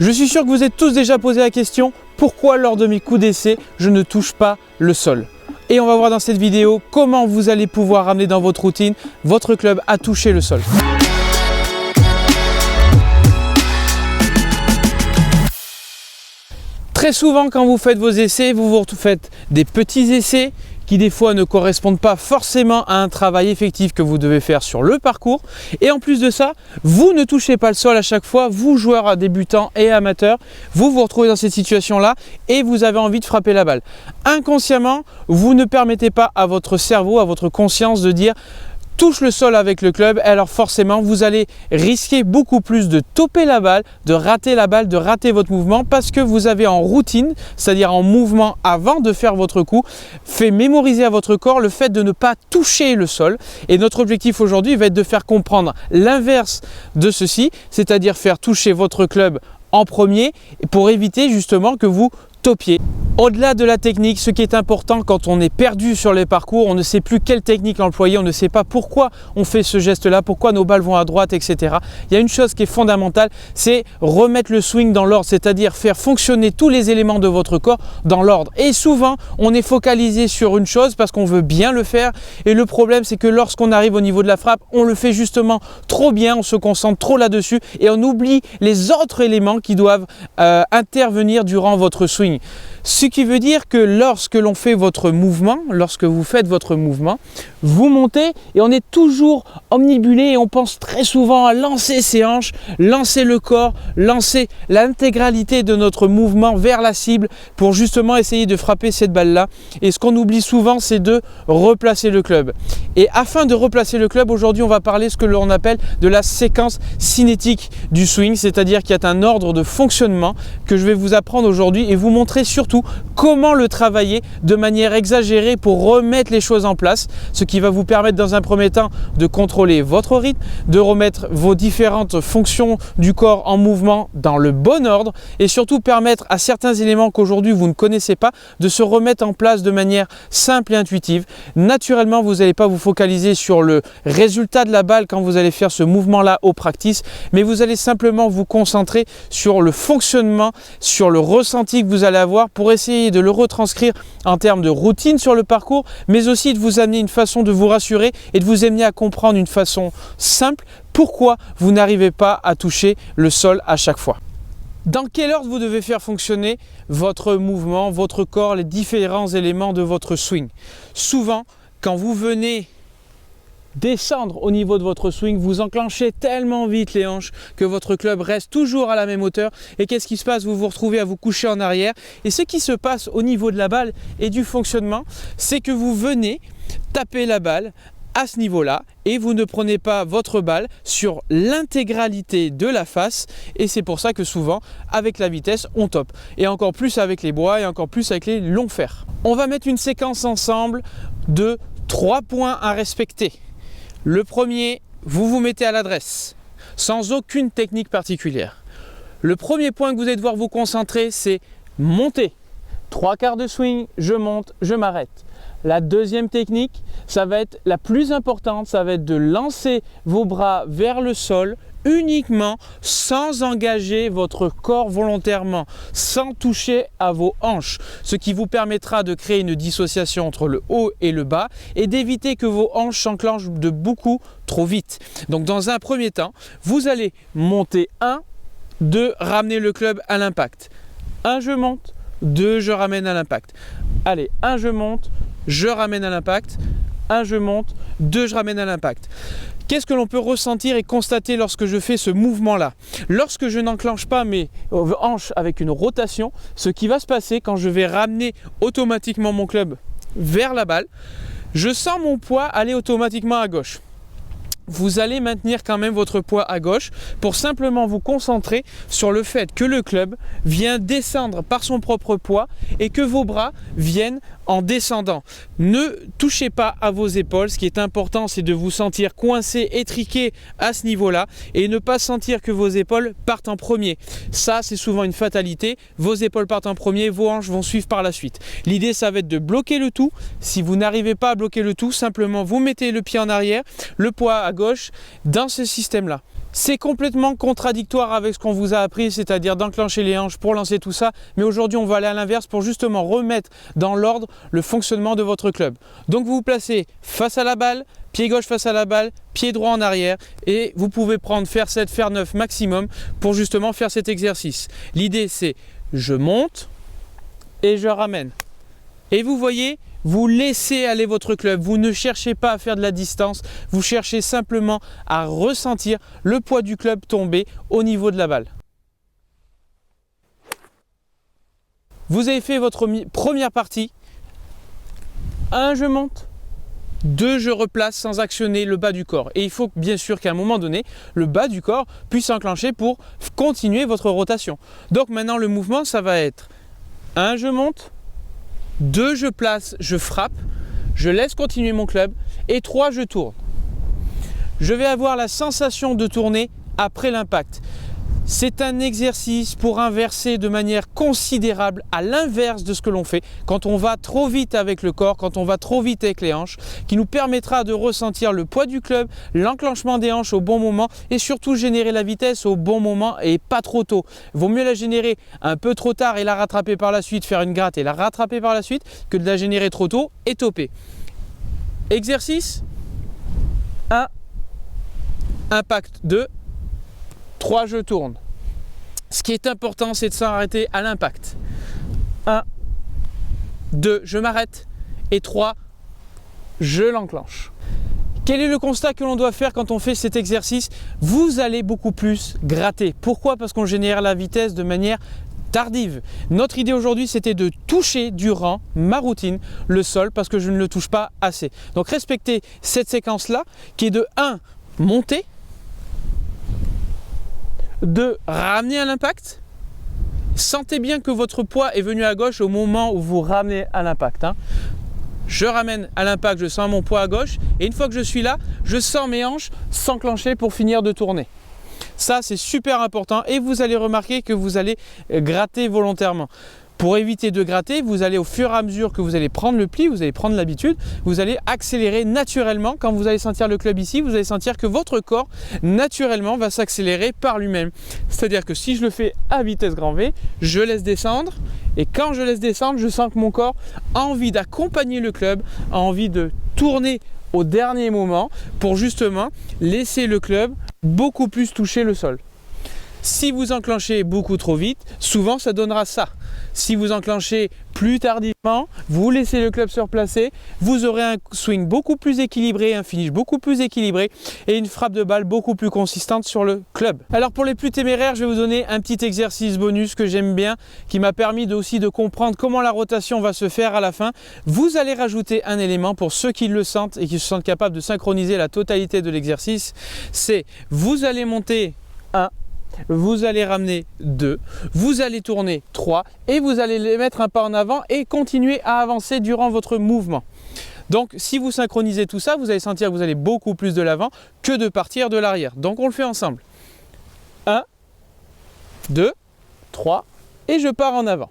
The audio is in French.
Je suis sûr que vous êtes tous déjà posé la question, pourquoi lors de mes coups d'essai, je ne touche pas le sol? Et on va voir dans cette vidéo comment vous allez pouvoir ramener dans votre routine votre club à toucher le sol. Très souvent quand vous faites vos essais, vous faites des petits essais qui des fois ne correspondent pas forcément à un travail effectif que vous devez faire sur le parcours. Et en plus de ça, vous ne touchez pas le sol à chaque fois, vous joueurs débutants et amateurs, vous vous retrouvez dans cette situation-là et vous avez envie de frapper la balle. Inconsciemment, vous ne permettez pas à votre cerveau, à votre conscience de dire touche le sol avec le club, et alors forcément vous allez risquer beaucoup plus de toper la balle, de rater votre mouvement parce que vous avez en routine, c'est-à-dire en mouvement avant de faire votre coup, fait mémoriser à votre corps le fait de ne pas toucher le sol. Et notre objectif aujourd'hui va être de faire comprendre l'inverse de ceci, c'est-à-dire faire toucher votre club en premier pour éviter justement que vous topiez. Au-delà de la technique, ce qui est important quand on est perdu sur les parcours, on ne sait plus quelle technique employer, on ne sait pas pourquoi on fait ce geste-là, pourquoi nos balles vont à droite, etc. Il y a une chose qui est fondamentale, c'est remettre le swing dans l'ordre, c'est-à-dire faire fonctionner tous les éléments de votre corps dans l'ordre. Et souvent, on est focalisé sur une chose parce qu'on veut bien le faire. Et le problème, c'est que lorsqu'on arrive au niveau de la frappe, on le fait justement trop bien, on se concentre trop là-dessus et on oublie les autres éléments qui doivent intervenir durant votre swing. Ce qui veut dire que lorsque l'on fait votre mouvement, lorsque vous faites votre mouvement, vous montez et on est toujours omnibulé et on pense très souvent à lancer ses hanches, lancer le corps, lancer l'intégralité de notre mouvement vers la cible pour justement essayer de frapper cette balle-là. Et ce qu'on oublie souvent, c'est de replacer le club. Et afin de replacer le club, aujourd'hui, on va parler de ce que l'on appelle de la séquence cinétique du swing, c'est-à-dire qu'il y a un ordre de fonctionnement que je vais vous apprendre aujourd'hui et vous montrer surtout comment le travailler de manière exagérée pour remettre les choses en place, ce qui va vous permettre dans un premier temps de contrôler votre rythme, de remettre vos différentes fonctions du corps en mouvement dans le bon ordre et surtout permettre à certains éléments qu'aujourd'hui vous ne connaissez pas de se remettre en place de manière simple et intuitive. Naturellement, vous n'allez pas vous focaliser sur le résultat de la balle quand vous allez faire ce mouvement-là au practice, mais vous allez simplement vous concentrer sur le fonctionnement, sur le ressenti que vous allez avoir pour essayer de le retranscrire en termes de routine sur le parcours, mais aussi de vous amener une façon de vous rassurer et de vous amener à comprendre une façon simple pourquoi vous n'arrivez pas à toucher le sol à chaque fois. Dans quel ordre vous devez faire fonctionner votre mouvement, votre corps, les différents éléments de votre swing? Souvent, quand vous venez descendre au niveau de votre swing, vous enclenchez tellement vite les hanches que votre club reste toujours à la même hauteur. Et qu'est-ce qui se passe? Vous vous retrouvez à vous coucher en arrière. Et ce qui se passe au niveau de la balle et du fonctionnement, c'est que vous venez taper la balle à ce niveau-là et vous ne prenez pas votre balle sur l'intégralité de la face et c'est pour ça que souvent avec la vitesse on top et encore plus avec les bois et encore plus avec les longs fers. On va mettre une séquence ensemble de 3 points à respecter. Le premier, vous vous mettez à l'adresse sans aucune technique particulière. Le premier point que vous allez devoir vous concentrer, c'est monter. 3/4 de swing, je monte, je m'arrête. La deuxième technique, ça va être la plus importante, ça va être de lancer vos bras vers le sol uniquement sans engager votre corps volontairement, sans toucher à vos hanches, ce qui vous permettra de créer une dissociation entre le haut et le bas et d'éviter que vos hanches s'enclenchent de beaucoup trop vite. Donc dans un premier temps, vous allez monter 1, 2, ramener le club à l'impact. 1, je monte, 2, je ramène à l'impact. Allez, 1, je monte, je ramène à l'impact. 1, je monte, 2, je ramène à l'impact. Qu'est-ce que l'on peut ressentir et constater lorsque je fais ce mouvement-là? Lorsque je n'enclenche pas mes hanches avec une rotation, ce qui va se passer quand je vais ramener automatiquement mon club vers la balle, je sens mon poids aller automatiquement à gauche. Vous allez maintenir quand même votre poids à gauche pour simplement vous concentrer sur le fait que le club vient descendre par son propre poids et que vos bras viennent en descendant. Ne touchez pas à vos épaules. Ce qui est important, c'est de vous sentir coincé, étriqué à ce niveau-là et ne pas sentir que vos épaules partent en premier. Ça, c'est souvent une fatalité. Vos épaules partent en premier, vos hanches vont suivre par la suite. L'idée, ça va être de bloquer le tout. Si vous n'arrivez pas à bloquer le tout, simplement vous mettez le pied en arrière, le poids à gauche dans ce système-là. C'est complètement contradictoire avec ce qu'on vous a appris, c'est-à-dire d'enclencher les hanches pour lancer tout ça. Mais aujourd'hui, on va aller à l'inverse pour justement remettre dans l'ordre le fonctionnement de votre club. Donc vous vous placez face à la balle, pied gauche face à la balle, pied droit en arrière et vous pouvez prendre fer 7, fer 9 maximum pour justement faire cet exercice. L'idée c'est je monte et je ramène. Et vous voyez, vous laissez aller votre club, vous ne cherchez pas à faire de la distance, vous cherchez simplement à ressentir le poids du club tomber au niveau de la balle. Vous avez fait votre première partie. 1, je monte. 2, je replace sans actionner le bas du corps. Et il faut bien sûr qu'à un moment donné, le bas du corps puisse enclencher pour continuer votre rotation. Donc maintenant, le mouvement, ça va être 1, je monte. 2, je place, je frappe, je laisse continuer mon club et 3, je tourne. Je vais avoir la sensation de tourner après l'impact. C'est un exercice pour inverser de manière considérable à l'inverse de ce que l'on fait quand on va trop vite avec le corps, quand on va trop vite avec les hanches, qui nous permettra de ressentir le poids du club, l'enclenchement des hanches au bon moment et surtout générer la vitesse au bon moment et pas trop tôt. Vaut mieux la générer un peu trop tard et la rattraper par la suite, faire une gratte et la rattraper par la suite, que de la générer trop tôt et topper. Exercice 1, impact 2, 3, je tourne. Ce qui est important, c'est de s'arrêter à l'impact. 1, 2, je m'arrête. Et 3, je l'enclenche. Quel est le constat que l'on doit faire quand on fait cet exercice? Vous allez beaucoup plus gratter. Pourquoi? Parce qu'on génère la vitesse de manière tardive. Notre idée aujourd'hui, c'était de toucher durant ma routine le sol parce que je ne le touche pas assez. Donc respectez cette séquence-là qui est de 1, monter. 2, ramener à l'impact. Sentez bien que votre poids est venu à gauche au moment où vous ramenez à l'impact. Je ramène à l'impact, je sens mon poids à gauche. Et une fois que je suis là, je sens mes hanches s'enclencher pour finir de tourner. Ça, c'est super important et vous allez remarquer que vous allez gratter volontairement. Pour éviter de gratter, vous allez au fur et à mesure que vous allez prendre le pli, vous allez prendre l'habitude, vous allez accélérer naturellement. Quand vous allez sentir le club ici, vous allez sentir que votre corps naturellement va s'accélérer par lui-même. C'est-à-dire que si je le fais à vitesse grand V, je laisse descendre et quand je laisse descendre, je sens que mon corps a envie d'accompagner le club, a envie de tourner au dernier moment pour justement laisser le club beaucoup plus toucher le sol. Si vous enclenchez beaucoup trop vite, souvent ça donnera ça. Si vous enclenchez plus tardivement, vous laissez le club se replacer, vous aurez un swing beaucoup plus équilibré, un finish beaucoup plus équilibré et une frappe de balle beaucoup plus consistante sur le club. Alors pour les plus téméraires, je vais vous donner un petit exercice bonus que j'aime bien, qui m'a permis aussi de comprendre comment la rotation va se faire à la fin. Vous allez rajouter un élément pour ceux qui le sentent et qui se sentent capables de synchroniser la totalité de l'exercice. C'est vous allez monter 1, vous allez ramener 2, vous allez tourner 3 et vous allez les mettre un pas en avant et continuer à avancer durant votre mouvement. Donc si vous synchronisez tout ça, vous allez sentir que vous allez beaucoup plus de l'avant que de partir de l'arrière. Donc on le fait ensemble. 1, 2, 3 et je pars en avant.